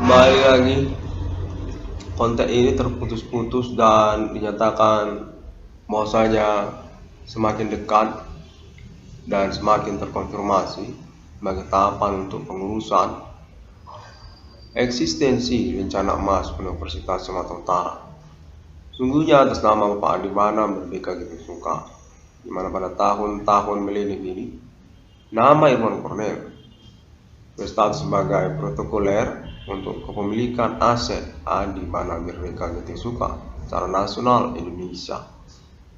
Kembali lagi, konten ini terputus-putus dan dinyatakan bahwasanya semakin dekat dan semakin terkonfirmasi sebagai tahapan untuk pengurusan eksistensi rencana emas Universitas Sumatera Utara. Sungguhnya atas nama Bapak Adibana Merdeka Gitu Suka, di mana pada tahun-tahun milenik ini nama Irwan Cornel berstatus sebagai protokoler untuk kepemilikan aset Adibana Merdeka Gitu Suka secara nasional Indonesia,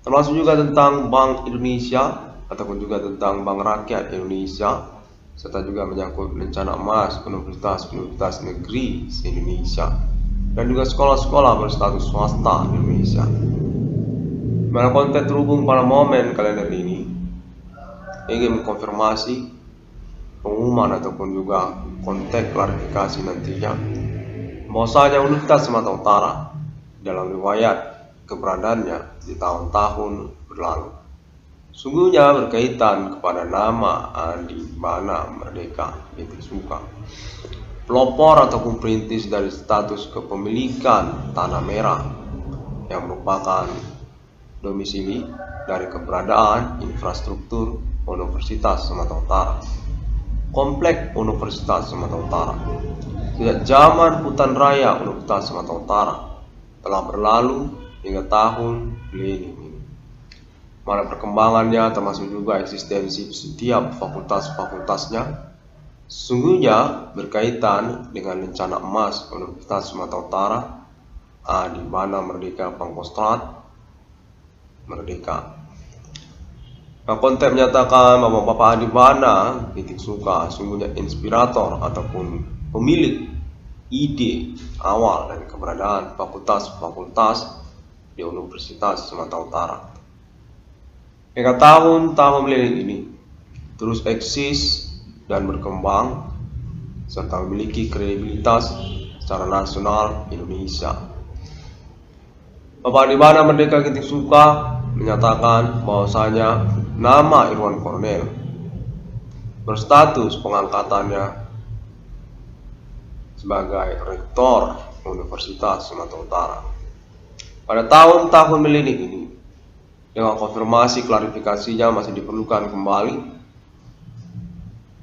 termasuk juga tentang Bank Indonesia ataupun juga tentang Bank Rakyat Indonesia, serta juga menyangkut rencana emas universitas-universitas negeri se-Indonesia dan juga sekolah-sekolah berstatus swasta di Indonesia. Mana konten terhubung pada momen kalender ini ingin mengkonfirmasi pengumuman ataupun juga konteks klarifikasi nantinya bahwasanya Universitas Sumatera Utara dalam riwayat keberadaannya di tahun-tahun berlalu sungguhnya berkaitan kepada nama Adibana Merdeka Gitu Suka, pelopor ataupun perintis dari status kepemilikan tanah merah yang merupakan domisili dari keberadaan infrastruktur Universitas Sumatera Utara. Komplek Universitas Sumatera Utara sejak zaman Hutan Raya Universitas Sumatera Utara telah berlalu hingga tahun milenik ini, mana perkembangannya termasuk juga eksistensi setiap fakultas-fakultasnya sungguhnya berkaitan dengan rencana emas Universitas Sumatera Utara Adibana Merdeka Pangkostrat Merdeka. Nah, konten menyatakan bahwa Bapak Adibana Gitu Suka sungguhnya inspirator ataupun pemilik ide awal dari keberadaan fakultas-fakultas di Universitas Sumatera Utara. Hingga tahun-tahun milenik ini terus eksis dan berkembang serta memiliki kredibilitas secara nasional Indonesia. Bapak Adibana Merdeka Gitu Suka menyatakan bahwasanya nama Irwan Cornel berstatus pengangkatannya sebagai rektor Universitas Sumatera Utara pada tahun-tahun milenik ini. Dengan konfirmasi klarifikasinya masih diperlukan kembali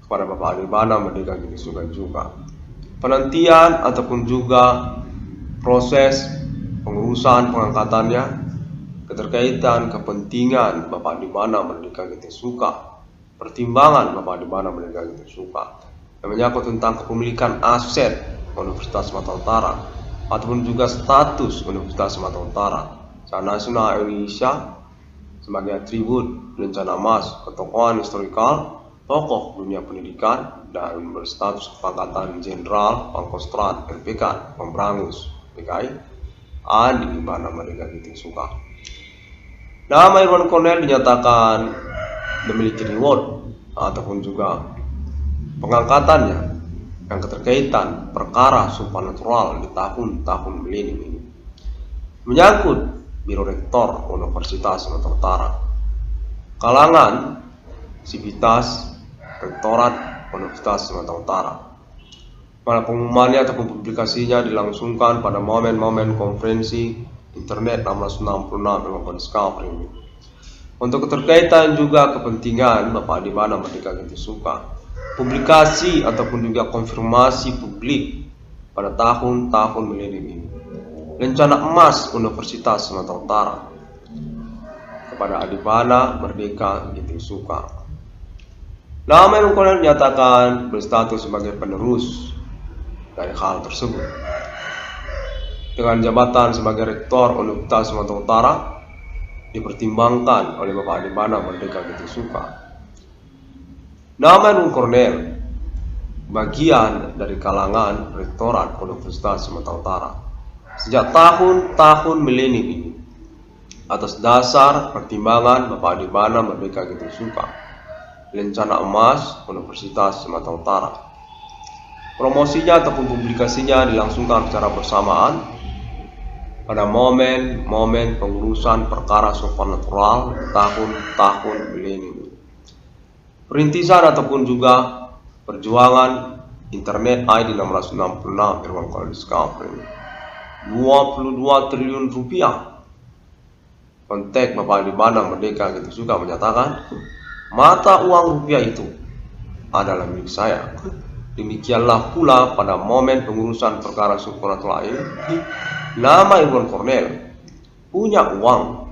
kepada Bapak Adibana Merdeka Gitu Suka juga penantian ataupun juga proses pengurusan pengangkatannya, keterkaitan kepentingan Bapak Adibana Merdeka Gitu Suka, pertimbangan Bapak Adibana Merdeka Gitu Suka yang menyangkut tentang kepemilikan aset Universitas Sumatera Utara ataupun juga status Universitas Sumatera Utara secara nasional Indonesia sebagai atribut rencana emas ketokohan historikal, tokoh dunia pendidikan dan berstatus kepangkatan Jenderal Pangkostrat LPK Pemberangus PKI Adibana Merdeka Gitu Suka. Nama Irwan Cornel dinyatakan memiliki reward ataupun juga pengangkatannya yang keterkaitan perkara supranatural di tahun-tahun milenik ini menyangkut Biro Rektor Universitas Sumatera Utara, kalangan Sivitas Rektorat Universitas Sumatera Utara. Mana pengumumannya ataupun publikasinya dilangsungkan pada momen-momen konferensi Internet 666 Open Discovery. Untuk keterkaitan juga kepentingan Bapak Adibana Merdeka Gitu Suka, publikasi ataupun juga konfirmasi publik pada tahun-tahun milenik ini, rencana emas Universitas Sumatera Utara kepada Adibana Merdeka Gitu Suka. Nama Irwan Cornel dinyatakan berstatus sebagai penerus dari hal tersebut dengan jabatan sebagai Rektor Universitas Sumatera Utara dipertimbangkan oleh Bapak Adibana Merdeka Gitu Suka. Nama Irwan Cornel bagian dari kalangan Rektorat Universitas Sumatera Utara sejak tahun-tahun milenik ini atas dasar pertimbangan Bapak Adibana Merdeka Gitu Suka rencana emas Universitas Sumatera Utara. Promosinya ataupun publikasinya dilangsungkan secara bersamaan pada momen-momen pengurusan perkara supranatural tahun-tahun milenik ini. Perintisan ataupun juga perjuangan Internet ID 666 Irwan Cornel Discovery. 22 triliun rupiah. Kontak Bapak Adi Bana Merdeka Gitu Suka menyatakan, mata uang rupiah itu adalah milik saya. Demikianlah pula pada momen pengurusan perkara supranatural ini, nama Irwan Cornel punya uang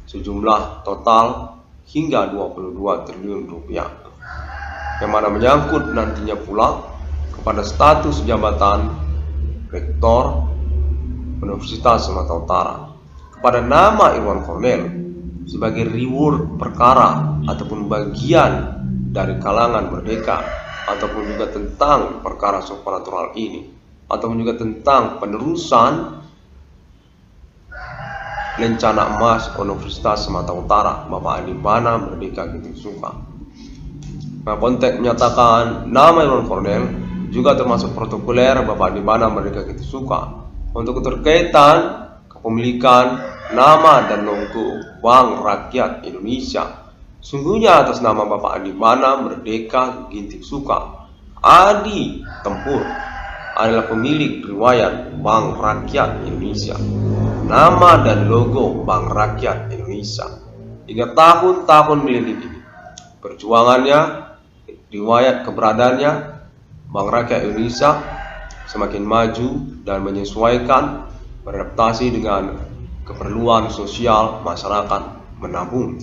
sejumlah total hingga 22 triliun rupiah, yang mana menyangkut nantinya pula kepada status jabatan Rektor Universitas Sumatera Utara, kepada nama Irwan Cornel sebagai reward perkara ataupun bagian dari kalangan merdeka, ataupun juga tentang perkara supranatural ini, ataupun juga tentang penerusan lencana emas Universitas Sumatera Utara Bapak Adi Bana Merdeka Gitu Suka. Nah, konteks menyatakan nama Irwan Cornel juga termasuk protokoler Bapak Adi Bana Merdeka Gitu Suka untuk keterkaitan kepemilikan nama dan logo Bank Rakyat Indonesia. Sungguhnya atas nama Bapak Adi Bana Merdeka Ginting Suka, Adi Tempur adalah pemilik riwayat Bank Rakyat Indonesia, nama dan logo Bank Rakyat Indonesia hingga tahun-tahun milenium ini. Perjuangannya, riwayat keberadaannya, Bank Rakyat Indonesia semakin maju dan menyesuaikan, beradaptasi dengan keperluan sosial masyarakat menabung.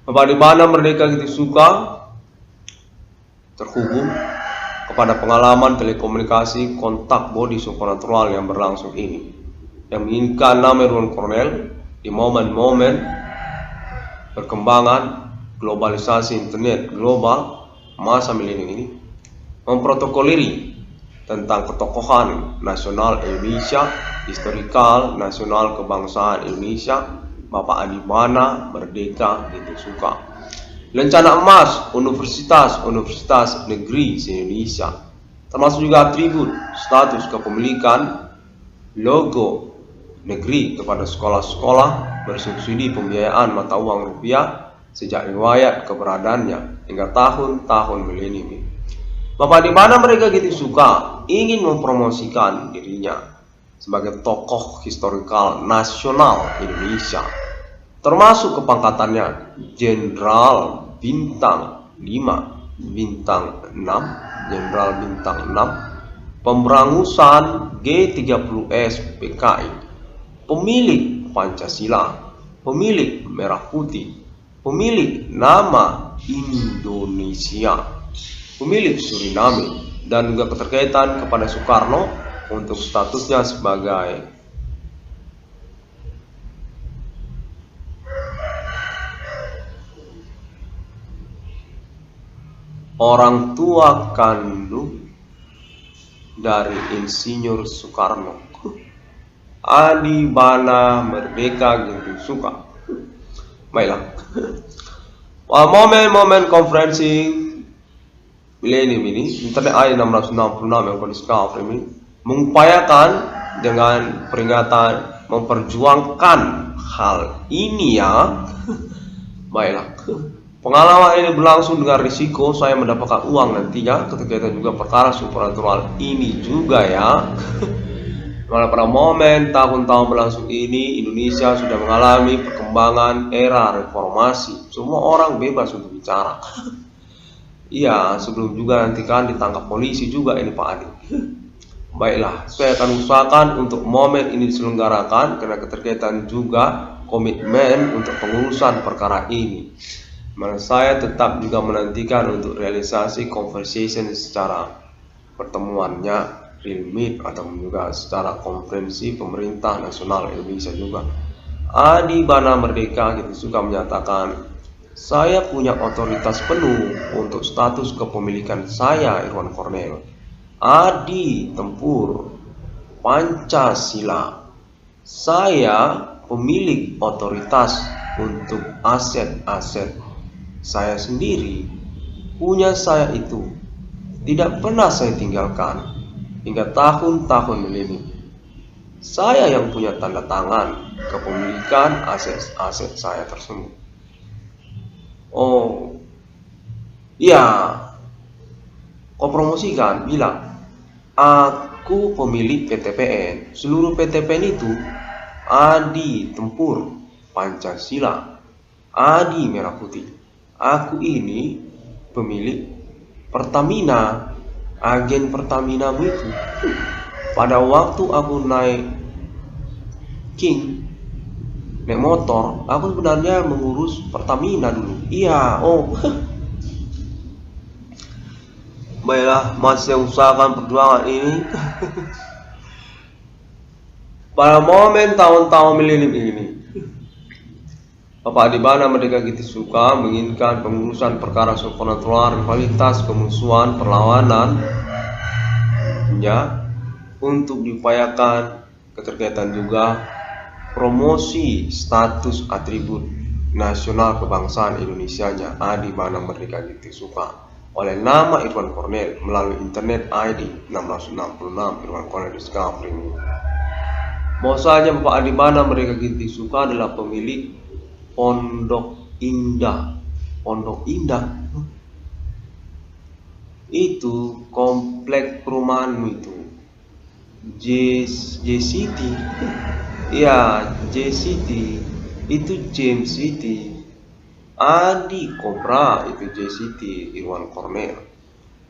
Bapak Adi Bana Merdeka Gitu Suka terhubung kepada pengalaman telekomunikasi kontak body supranatural yang berlangsung ini, yang menginginkan nama Irwan Cornel di momen-momen perkembangan globalisasi internet global masa milenium ini, memprotokoleri tentang ketokohan nasional Indonesia, historikal nasional kebangsaan Indonesia, Bapak Adi Bana Merdeka Gitu Suka. Lencana emas Universitas Negeri se-Indonesia, termasuk juga atribut status kepemilikan logo negeri kepada sekolah-sekolah bersubsidi pembiayaan mata uang rupiah sejak riwayat keberadaannya hingga tahun-tahun milenium ini. Bapak Adi Bana Merdeka Gitu Suka ingin mempromosikan dirinya sebagai tokoh historikal nasional Indonesia, termasuk kepangkatannya Jenderal Bintang 5, Bintang 6, Jenderal Bintang 6, pemberangusan G30S PKI, pemilik Pancasila, pemilik Merah Putih, pemilik nama Indonesia, pemilik Suriname, dan juga keterkaitan kepada Soekarno untuk statusnya sebagai orang tua kandung dari Insinyur Soekarno. Adi Bana Merdeka Gitu Suka. Baiklah, momen-momen konferensi milenium ini, Internet ID 666 yang Discovery ini mengupayakan dengan peringatan memperjuangkan hal ini ya. Baiklah, pengalaman ini berlangsung dengan risiko saya mendapatkan uang nantinya ketika juga perkara supranatural ini juga ya. Malah pada momen tahun-tahun berlangsung ini, Indonesia sudah mengalami perkembangan era reformasi. Semua orang bebas untuk bicara. Iya, sebelum juga nanti kan ditangkap polisi juga ini Pak Adi. Baiklah, saya akan usahakan untuk momen ini diselenggarakan karena keterkaitan juga komitmen untuk pengurusan perkara ini. Mana saya tetap juga menantikan untuk realisasi conversation secara pertemuannya real meet atau juga secara konferensi pemerintah nasional Indonesia juga. Adi Bana Merdeka Gitu Suka menyatakan, saya punya otoritas penuh untuk status kepemilikan saya Irwan Cornel, Adi Tempur, Pancasila. Saya pemilik otoritas untuk aset-aset saya sendiri. Punya saya itu tidak pernah saya tinggalkan hingga tahun-tahun milenium. Saya yang punya tanda tangan kepemilikan aset-aset saya tersebut. Oh, ya, kau promosikan, bilang, aku pemilik PTPN. Seluruh PTPN itu Adi Tempur Pancasila, Adi Merah Putih. Aku ini pemilik Pertamina, agen Pertaminamu itu. Pada waktu aku naik motor, aku sebenarnya mengurus Pertamina dulu. Iya, oh. Baiklah, masih usahakan perjuangan ini. Pada momen tahun-tahun milenium ini, Bapak Adibana Merdeka Giti Suka menginginkan pengurusan perkara supranatural, rivalitas, kemusuhan, perlawanan, untuk diupayakan keterkaitan juga promosi status atribut nasional kebangsaan Indonesianya Adibana Merdeka Giti Suka oleh nama Irwan Cornel melalui internet ID 1666 Irwan Cornel Discovery. Bahwasanya Bapak Adibana Merdeka Giti Suka adalah pemilik Pondok Indah. Pondok Indah itu komplek perumahanmu itu J-City. Ya, J-City itu James City. Adi Cobra itu J-City Irwan Cornel.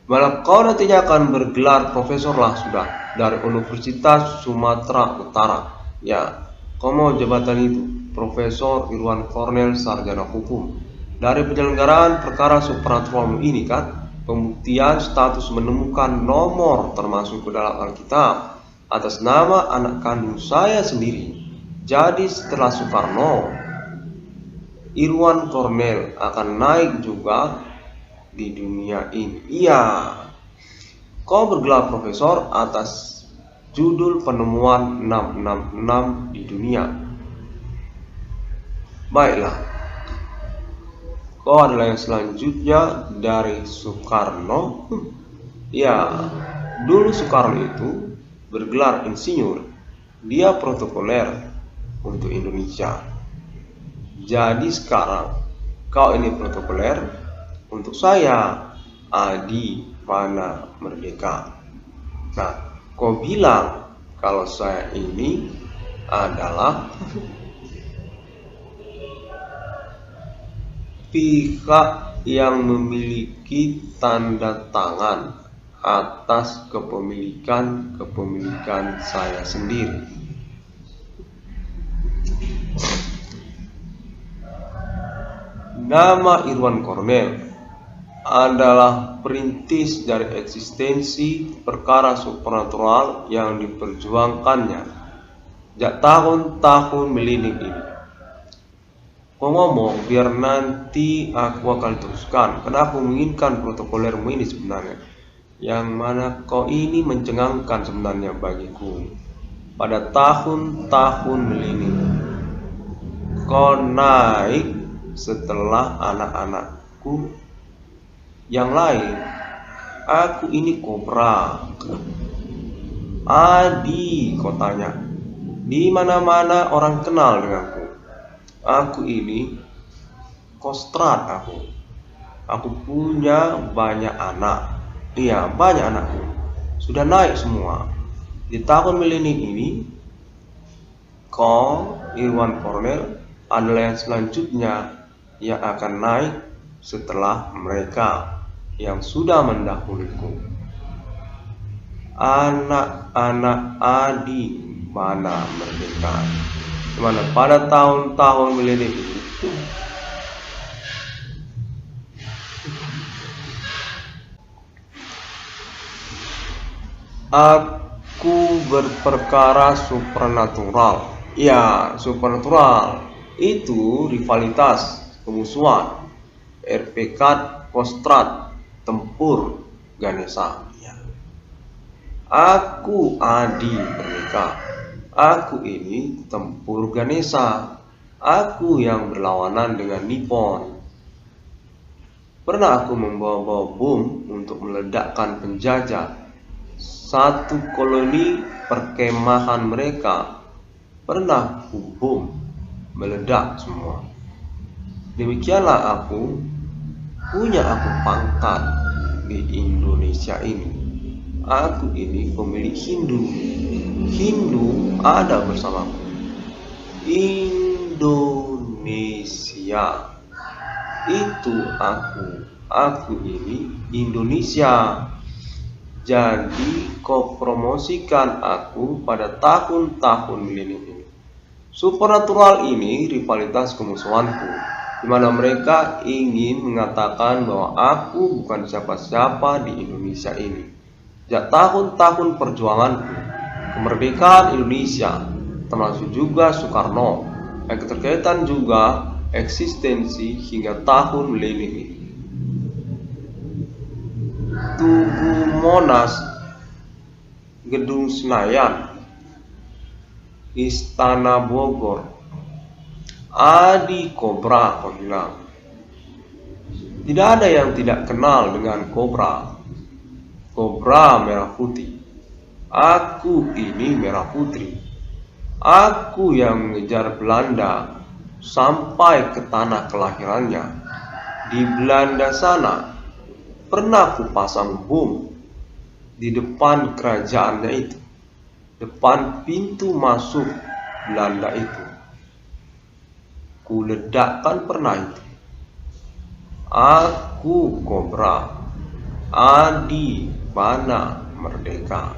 Malah kau nantinya akan bergelar profesor lah sudah dari Universitas Sumatera Utara. Ya, kau mau jabatan itu, Profesor Irwan Cornel Sarjana Hukum. Dari penyelenggaraan perkara supranatural ini kan, pembuktian status menemukan nomor termasuk ke dalam Alkitab atas nama anak kandung saya sendiri. Jadi setelah Soekarno, Irwan Cornel akan naik juga di dunia ini. Iya, kau bergelar profesor atas judul penemuan 666 di dunia. Baiklah, kau adalah yang selanjutnya dari Soekarno. Ya, dulu Soekarno itu bergelar insinyur. Dia protokoler untuk Indonesia. Jadi sekarang kau ini protokoler untuk saya Adibana Merdeka. Nah, kau bilang kalau saya ini adalah pihak yang memiliki tanda tangan atas kepemilikan saya sendiri. Nama Irwan Cornel adalah perintis dari eksistensi perkara supranatural yang diperjuangkannya sejak tahun-tahun milenium ini. Kau ngomong biar nanti aku akan teruskan, karena aku menginginkan protokolermu ini sebenarnya, yang mana kau ini mencengangkan sebenarnya bagiku. Pada tahun-tahun milenium kau naik setelah anak-anakku yang lain. Aku ini Cobra. Adi, kau tanya. Di mana-mana orang kenal denganku. Aku ini Kostrat aku. Aku punya banyak anak. Iya, banyak anakku. Sudah naik semua. Di tahun milenium ini, kau Irwan Cornel adalah yang selanjutnya yang akan naik setelah mereka yang sudah mendahuluku. Anak-anak Adibana Merdeka, dimana pada tahun-tahun milenium itu aku berperkara supranatural. Ya, supranatural itu rivalitas, kemusuhan, RPK, Kostrat, Tempur, Ganesha. Aku Adi Merdeka. Aku ini Tempur Ganesha. Aku yang berlawanan dengan Nippon. Pernah aku membawa bom untuk meledakkan penjajah satu koloni perkemahan mereka. Pernah bom meledak semua. Demikianlah aku punya pangkat di Indonesia. Indonesia ini. Aku ini pemilik Hindu. Hindu ada bersamaku. Indonesia itu aku ini Indonesia. Jadi kau promosikan aku pada tahun-tahun milenium ini. Supernatural ini rivalitas kemusuhanku, di mana mereka ingin mengatakan bahwa aku bukan siapa-siapa di Indonesia ini. Sejak tahun-tahun perjuanganku, kemerdekaan Indonesia, termasuk juga Soekarno, yang keterkaitan juga eksistensi hingga tahun milenium ini. Tugu Monas, Gedung Senayan, Istana Bogor, Adi Kobra kau bilang. Tidak ada yang tidak kenal dengan Kobra. Kobra merah putih. Aku ini merah putih. Aku yang mengejar Belanda sampai ke tanah kelahirannya. Di Belanda sana pernah ku pasang bom di depan kerajaannya itu, depan pintu masuk Belanda itu. Ku ledakkan pernah itu. Aku Kobra, Adi Bana Merdeka.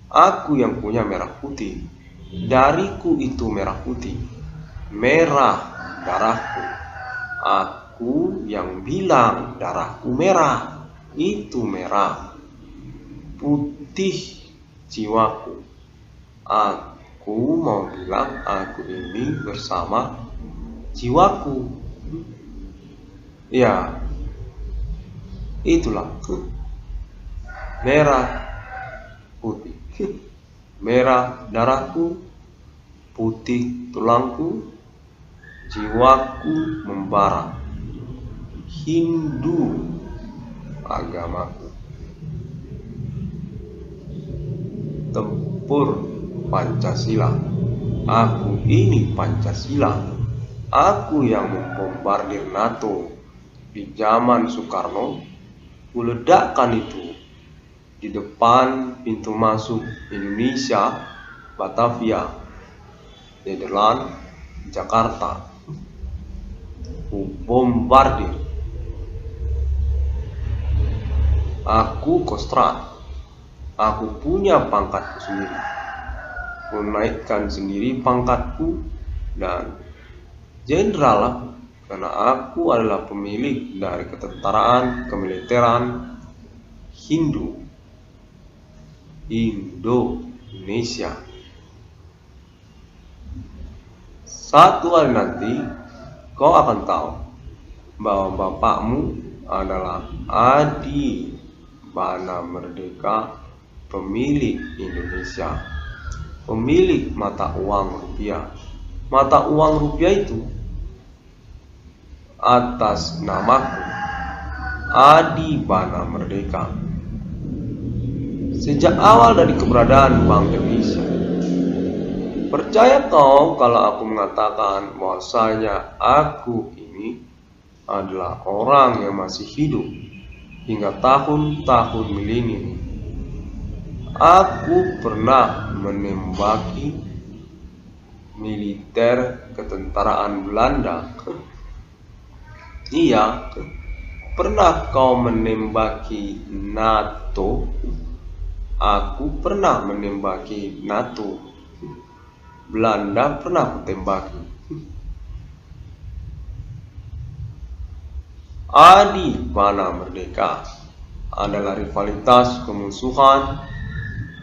Aku yang punya merah putih. Dariku itu merah putih. Merah darahku. Aku yang bilang darahku merah. Itu merah. Putih jiwaku. Aku mau bilang aku ini bersama jiwaku. Ya, itulah merah putih. Merah darahku, putih tulangku, jiwaku membara. Hindu agamaku. Tempur Pancasila. Aku ini Pancasila. Aku yang membombardir NATO di zaman Soekarno. Kuledakkan itu di depan pintu masuk Indonesia, Batavia, Nederland, Jakarta. Ku bombardir. Aku kostrat. Aku punya pangkatku sendiri. Ku naikkan sendiri pangkatku dan jenderal aku, karena aku adalah pemilik dari ketentaraan kemiliteran Hindu Indonesia. Satu hari nanti kau akan tahu bahwa bapakmu adalah Adi Bana Merdeka, pemilik Indonesia, pemilik mata uang rupiah. Mata uang rupiah itu atas namaku, Adi Bana Merdeka. Sejak awal dari keberadaan Bank Indonesia. Percaya kau kalau aku mengatakan bahwasanya aku ini adalah orang yang masih hidup hingga tahun-tahun milenium. Aku pernah menembaki militer ketentaraan Belanda. Iya, pernah kau menembaki NATO? Aku pernah menembaki NATO. Belanda pernah kutembaki. Adi Bana Merdeka adalah rivalitas kemusuhan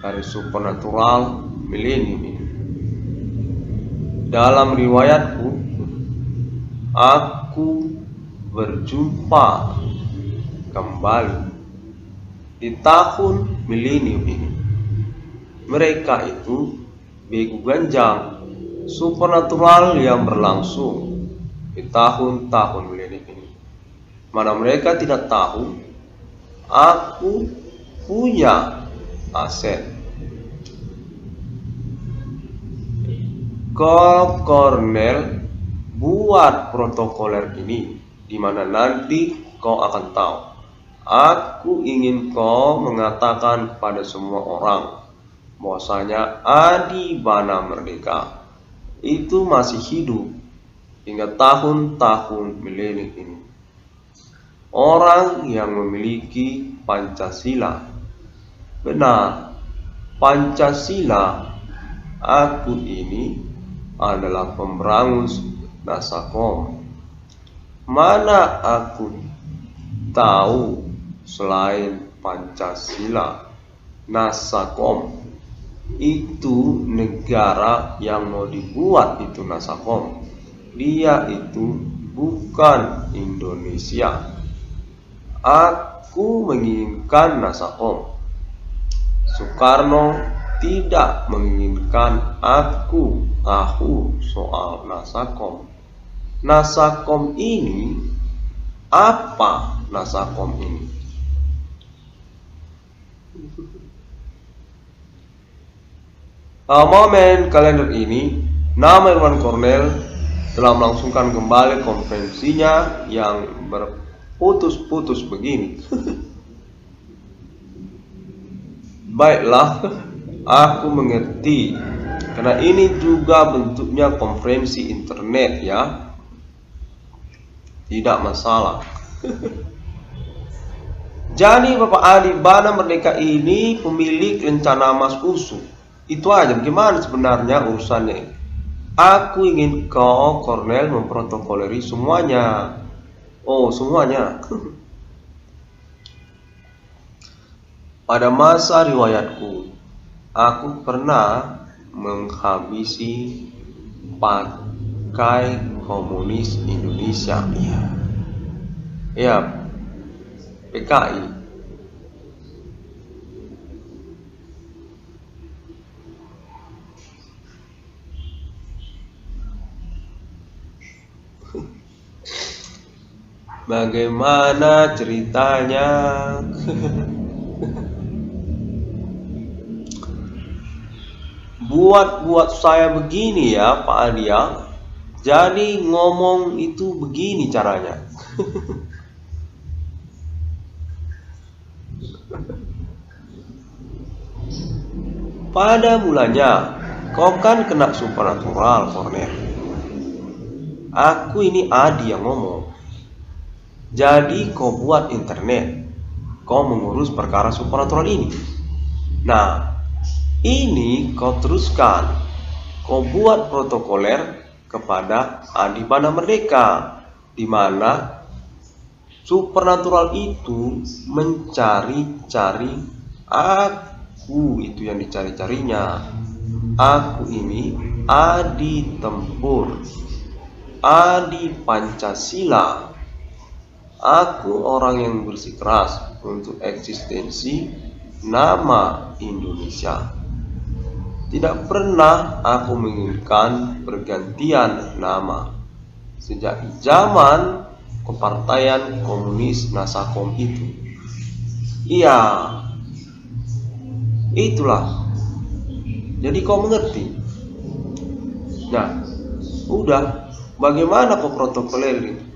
dari supernatural milenium ini. Dalam riwayatku, aku berjumpa kembali di tahun milenium ini. Mereka itu begu ganjang supernatural yang berlangsung di tahun-tahun milenium ini. Mana mereka tidak tahu aku punya aset. Cornell buat protokoler ini di mana nanti kau akan tahu. Aku ingin kau mengatakan kepada semua orang bahwasanya Adibana Merdeka itu masih hidup hingga tahun-tahun milenium ini. Orang yang memiliki Pancasila. Benar, Pancasila aku ini adalah pemberangus Nasakom. Mana aku tahu selain Pancasila, Nasakom itu negara yang mau dibuat itu Nasakom. Dia itu bukan Indonesia. Aku menginginkan Nasakom. Soekarno tidak menginginkan aku tahu soal Nasakom. Nasakom ini apa? Nasakom ini momen kalender ini, nama Irwan Cornel telah melangsungkan kembali konferensinya yang berputus-putus begini. Baiklah, aku mengerti, karena ini juga bentuknya konferensi internet ya. Tidak masalah. Jadi Bapak Adibana Merdeka ini pemilik rencana Mas Usu. Itu aja, gimana sebenarnya urusannya? Aku ingin kau, Cornel, memprotokoleri semuanya. Oh, semuanya. Pada masa riwayatku, aku pernah menghabisi Partai Komunis Indonesia. Ya, PKI. Bagaimana ceritanya? Buat saya begini ya Pak Adia. Jadi ngomong itu begini caranya. Pada mulanya kau kan kena supernatural, Cornel. Aku ini Adi yang ngomong. Jadi kau buat internet, kau mengurus perkara supernatural ini. Nah, ini kau teruskan, kau buat protokoler kepada Adibana Merdeka, di mana supernatural itu mencari-cari aku, itu yang dicari-carinya. Aku ini Adi Tempur, Adi Pancasila. Aku orang yang bersikeras untuk eksistensi nama Indonesia. Tidak pernah aku menginginkan pergantian nama sejak zaman kepartaian komunis Nasakom itu. Iya, itulah. Jadi kau mengerti. Nah, udah. Bagaimana kau protokoler ini?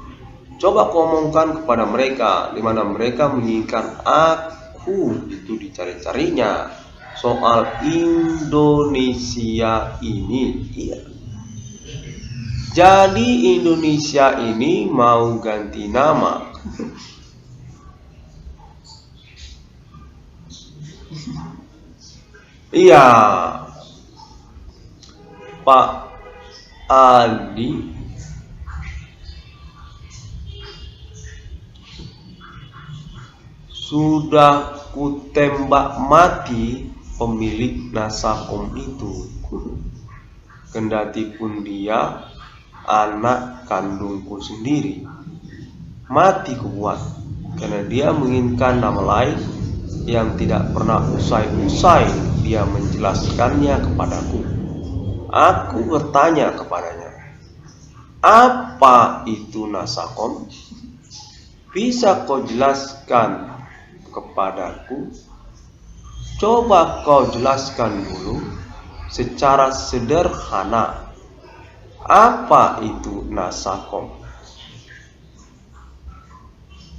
Coba kau omongkan kepada mereka, di mana mereka menginginkan aku itu dicari-carinya soal Indonesia ini. Iya. Jadi Indonesia ini mau ganti nama. Iya, Pak Adi. Sudah kutembak mati pemilik Nasakom itu. Kendati pun dia anak kandungku sendiri. Mati kubuat, karena dia menginginkan nama lain yang tidak pernah usai-usai dia menjelaskannya kepadaku. Aku bertanya kepadanya, apa itu Nasakom? Bisa kau jelaskan kepadaku? Coba kau jelaskan dulu secara sederhana, apa itu Nasakom?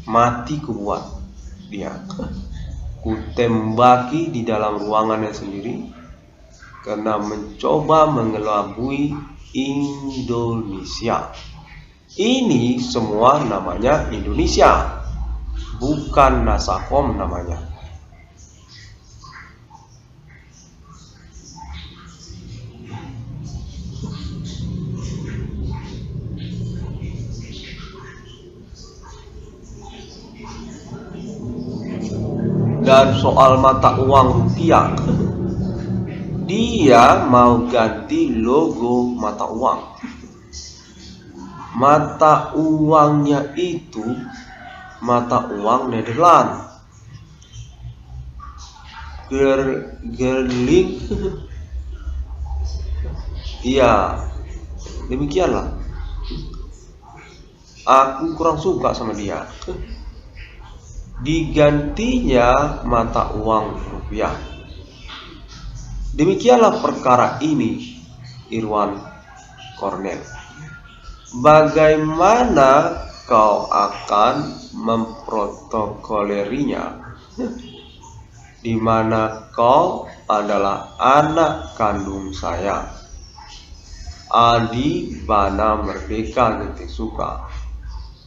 mati kubuat dia. Kutembaki di dalam ruangannya sendiri karena mencoba mengelabui Indonesia. Ini semua namanya Indonesia, bukan Nasakom namanya. Dan soal mata uang rupiah, dia mau ganti logo mata uang. Mata uangnya itu mata uang Nederland. Gerling. Iya, demikianlah. Aku kurang suka sama dia. Digantinya mata uang rupiah. Demikianlah perkara ini, Irwan Cornel. Bagaimana kau akan memprotokolerinya, di mana kau adalah anak kandung saya, Adi Bana Merdeka Getik Suka.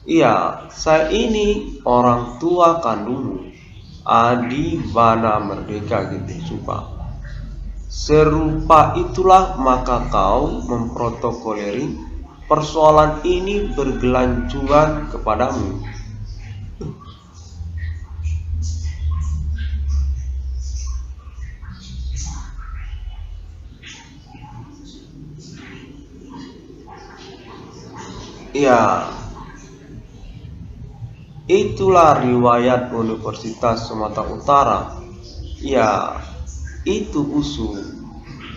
Iya, saya ini orang tua kandungmu, Adi Bana Merdeka Getik Suka. Serupa itulah maka kau memprotokoleri persoalan ini bergelantungan kepadamu. Iya, itulah riwayat Universitas Sumatera Utara. Ya, itu usul.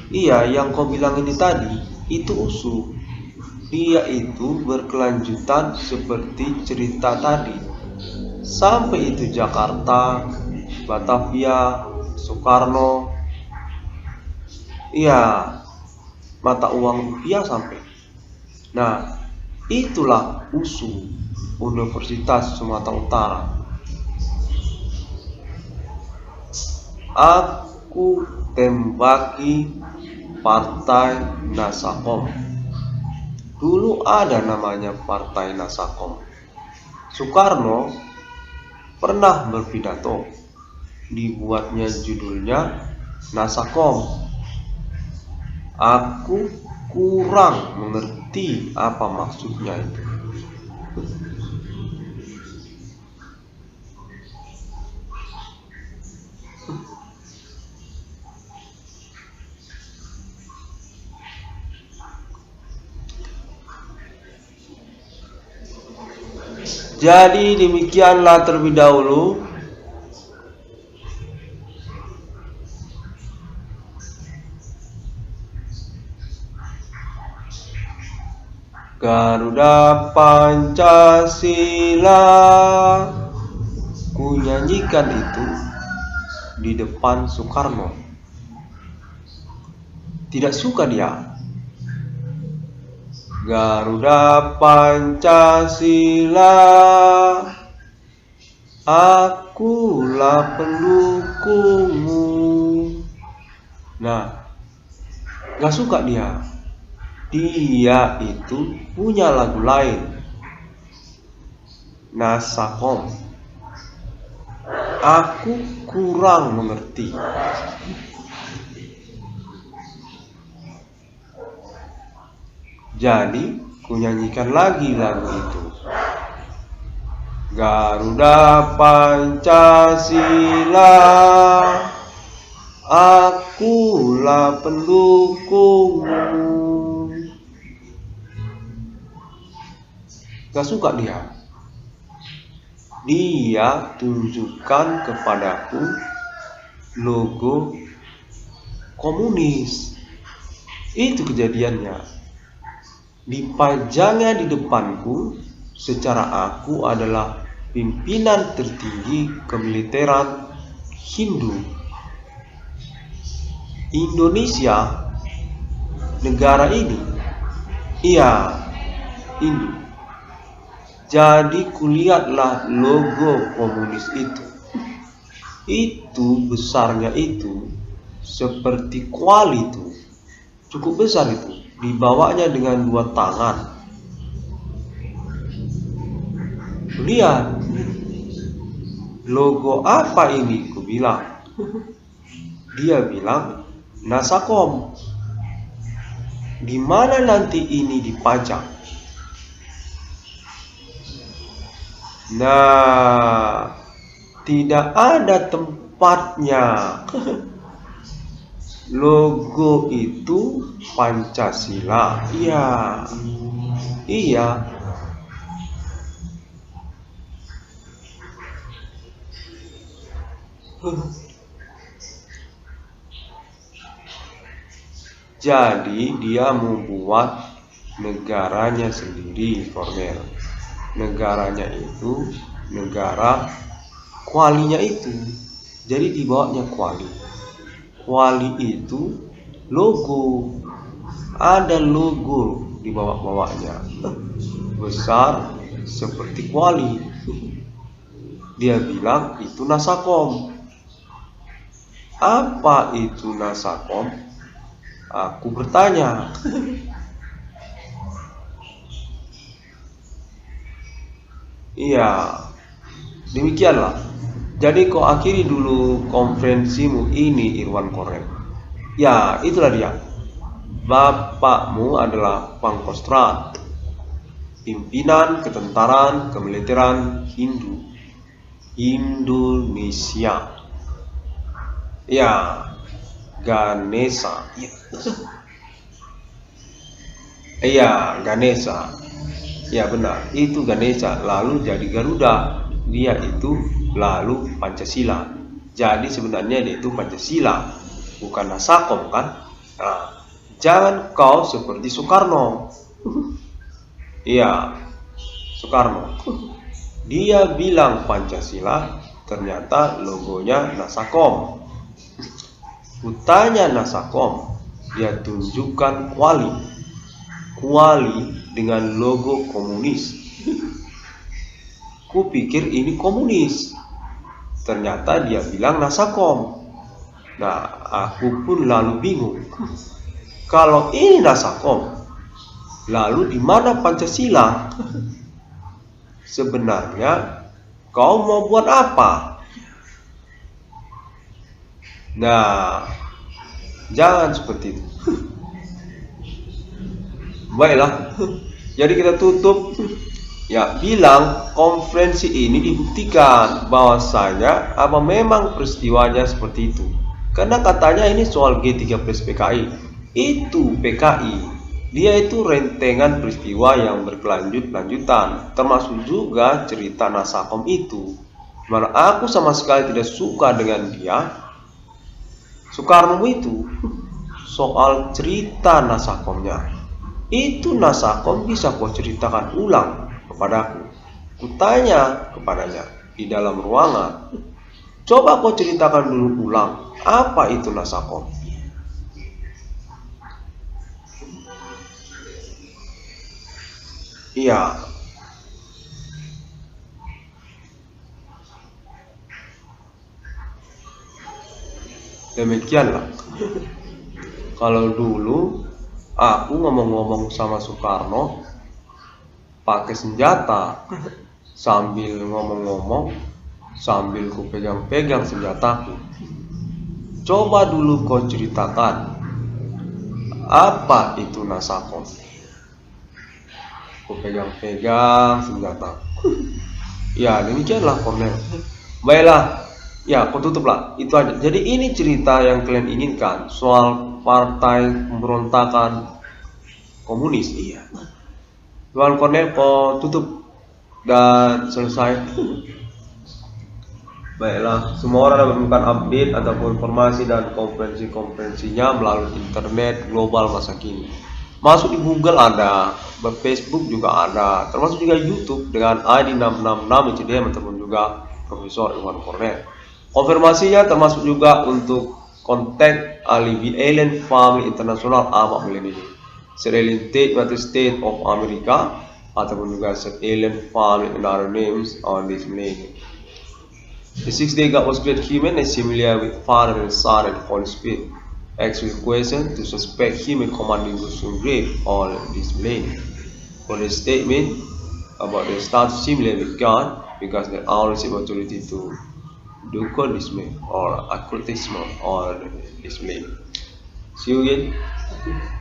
Iya, yang kau bilang ini tadi, itu usul. Dia itu berkelanjutan seperti cerita tadi. Sampai itu Jakarta, Batavia, Soekarno. Iya, mata uang rupiah sampai. Nah, itulah usul Universitas Sumatera Utara. Aku tembaki Partai Nasakom. Dulu ada namanya Partai Nasakom. Soekarno pernah berpidato, dibuatnya judulnya Nasakom. Aku kurang mengerti apa maksudnya itu. Jadi demikianlah terlebih dahulu Garuda Pancasila. Ku nyanyikan itu di depan Soekarno. Tidak suka dia. Garuda Pancasila, akulah pendukungmu. Nah, gak suka dia. Dia itu punya lagu lain, Nasakom. Aku kurang mengerti. Jadi, kunyanyikan lagi lagu itu. Garuda Pancasila, akulah pendukungmu. Gak suka dia. Dia tunjukkan kepadaku logo komunis. Itu kejadiannya. Dipajangnya di depanku secara aku adalah pimpinan tertinggi kemiliteran Hindu. Indonesia, negara ini, iya, Hindu. Jadi kulihatlah logo komunis itu. Itu besarnya itu seperti kuali itu. Cukup besar itu. Dibawanya dengan 2 tangan. Lihat. Logo apa ini? Ku bilang. Dia bilang Nasakom. Di mana nanti ini dipajang? Nah, tidak ada tempatnya. Logo itu Pancasila. Iya. Iya. Jadi dia membuat negaranya sendiri, Cornel. Negaranya itu negara kualinya itu. Jadi dibawanya kuali. Kuali itu logo. Ada logo di bawah-bawahnya. Besar seperti kuali. Dia bilang itu Nasakom. Apa itu Nasakom? Aku bertanya. Iya, demikianlah. Jadi kau akhiri dulu konferensimu ini, Irwan Cornel. Ya, itulah dia. Bapakmu adalah Pangkostrat, pimpinan ketentaraan kemiliteran Indonesia. Ya, Ganesha. Iya, Ganesha. Ya benar, itu Ganesha. Lalu jadi Garuda. Dia itu lalu Pancasila. Jadi sebenarnya dia itu Pancasila, bukan Nasakom kan? Nah, jangan kau seperti Soekarno. Iya, Soekarno. Dia bilang Pancasila, ternyata logonya Nasakom. Kutanya Nasakom, dia tunjukkan kuali dengan logo komunis. Kupikir ini komunis, ternyata dia bilang Nasakom. Nah, aku pun lalu bingung. Kalau ini Nasakom, lalu di mana Pancasila? Sebenarnya kau mau buat apa? Nah, jangan seperti itu. Baiklah, jadi kita tutup. Ya, bilang konferensi ini dibuktikan bahwasanya apa memang peristiwanya seperti itu. Karena katanya ini soal G13 PKI. Itu PKI. Dia itu rentengan peristiwa yang berkelanjutan, termasuk juga cerita Nasakom itu. Mana aku sama sekali tidak suka dengan dia. Soekarno itu soal cerita Nasakomnya. Itu Nasakom bisa kau ceritakan ulang kepadaku. Kutanya kepadanya di dalam ruangan. Coba kau ceritakan dulu ulang apa itu Nasakom. Iya. Demikianlah. Kalau dulu aku ngomong-ngomong sama Soekarno pakai senjata, sambil ngomong-ngomong sambil ku pegang-pegang senjataku. Coba dulu kau ceritakan apa itu Nasakom. Ku pegang-pegang senjata. Ya, demikianlah Cornel. Baiklah. Ya, aku tutuplah. Itu aja. Jadi ini cerita yang kalian inginkan soal partai pemberontakan komunis. Iya. Tuan Cornel, kau tutup dan selesai. Baiklah, semua orang dapat menemukan update ataupun informasi dan konferensi-konferensinya melalui internet global masa kini. Masuk di Google ada, di Facebook juga ada, termasuk juga YouTube dengan ID 666 ICDM ataupun juga Profesor Irwan Cornel. Konfirmasinya termasuk juga untuk kontak Alibi Alien Family International Ahmad Millennium, United States of America, ataupun juga alien found in other names on this millennium. The sixth-day God was created human and similar with Father and Son and Holy Spirit. Asked with question to suspect human commanding those who grave on this millennium. For the statement about the status similar with God, because they all receive authority to do occultism or occultism or this millennium. See you again.